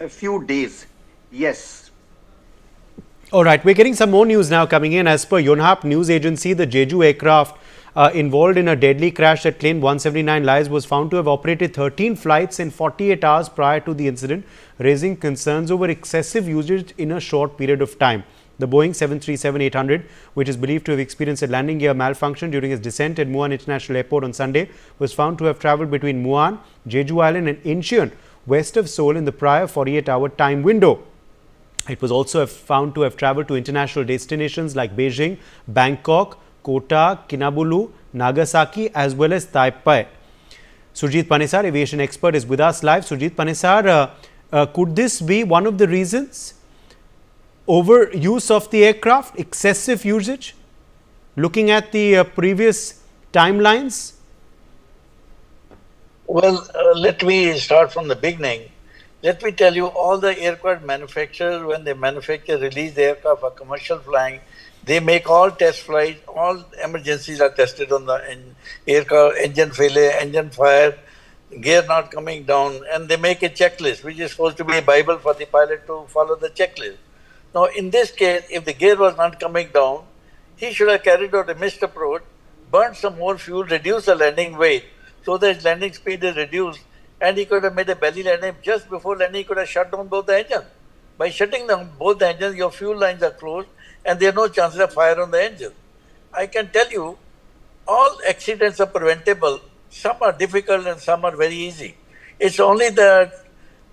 a few days. Yes. All right, we're getting some more news now coming in. As per Yonhap news agency, the Jeju aircraft involved in a deadly crash that claimed 179 lives was found to have operated 13 flights in 48 hours prior to the incident, raising concerns over excessive usage in a short period of time. The Boeing 737-800, which is believed to have experienced a landing gear malfunction during its descent at Muan International Airport on Sunday, was found to have travelled between Muan, Jeju Island and Incheon, west of Seoul in the prior 48-hour time window. It was also found to have travelled to international destinations like Beijing, Bangkok, Kota, Kinabalu, Nagasaki as well as Taipei. Surjit Panesar, aviation expert, is with us live. Surjit Panesar, could this be one of the reasons? Overuse of the aircraft, excessive usage, looking at the previous timelines? Well, let me start from the beginning. Let me tell you, all the aircraft manufacturers, when they release the aircraft for commercial flying, they make all test flights, all emergencies are tested on the aircraft, engine failure, engine fire, gear not coming down, and they make a checklist, which is supposed to be a Bible for the pilot to follow the checklist. Now, in this case, if the gear was not coming down, he should have carried out a missed approach, burnt some more fuel, reduced the landing weight, so that his landing speed is reduced, and he could have made a belly landing. Just before landing, he could have shut down both the engines. By shutting down both the engines, your fuel lines are closed, and there are no chances of fire on the engine. I can tell you, all accidents are preventable. Some are difficult and some are very easy. It's only that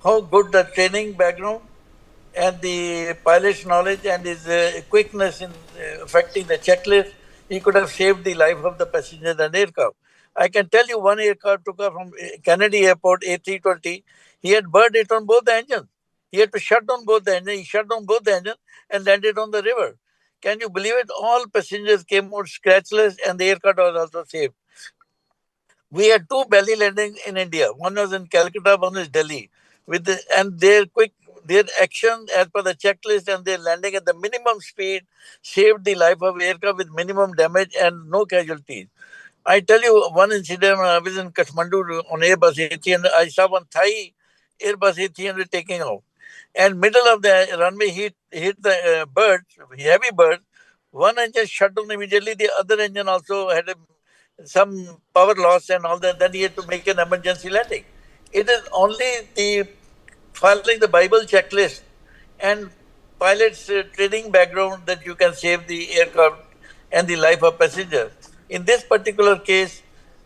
how good the training background and the pilot's knowledge and his quickness in affecting the checklist, he could have saved the life of the passengers and aircraft. I can tell you one aircraft took off from Kennedy Airport, A320. He had burned it on both the engines. He had to shut down both the engines. He shut down both the engines and landed on the river. Can you believe it? All passengers came out scratchless and the aircraft was also saved. We had two belly landings in India. One was in Calcutta, one was Delhi. And their action as per the checklist and their landing at the minimum speed saved the life of aircraft with minimum damage and no casualties. I tell you one incident when I was in Kathmandu on Airbus A300. I saw one Thai Airbus A300 taking off. And middle of the runway hit the bird, heavy bird. One engine shut down immediately. The other engine also had some power loss and all that. Then he had to make an emergency landing. It is only the following the Bible checklist and pilot's training background that you can save the aircraft and the life of passengers. In this particular case,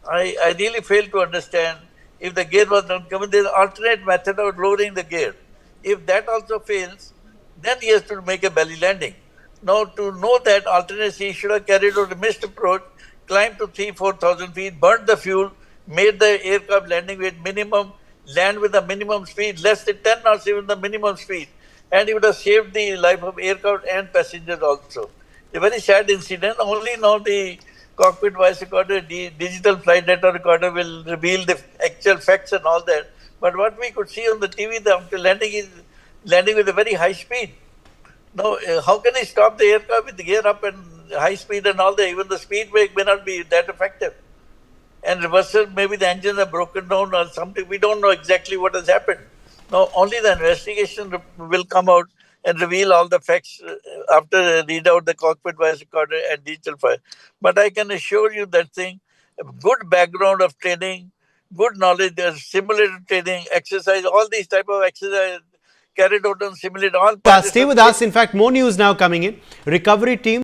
I really fail to understand if the gear was not coming, there's an alternate method of lowering the gear. If that also fails, then he has to make a belly landing. Now, to know that alternate, he should have carried out a missed approach, climbed to 3,000-4,000 feet, burnt the fuel, made the aircraft landing with minimum, land with the minimum speed, less than 10 knots even the minimum speed. And he would have saved the life of aircraft and passengers also. A very sad incident. Only now the cockpit voice recorder, the digital flight data recorder will reveal the actual facts and all that. But what we could see on the TV, the landing is landing with a very high speed. Now, how can he stop the aircraft with the gear up and high speed and all that? Even the speed brake may not be that effective. And reversal, maybe the engines are broken down or something. We don't know exactly what has happened. Now, only the investigation will come out and reveal all the facts after read out the cockpit voice recorder and digital file. But I can assure you that thing, a good background of training, good knowledge, there's simulator training, exercise, all these type of exercise carried out on simulator. All Stay with us. In fact, more news now coming in. Recovery team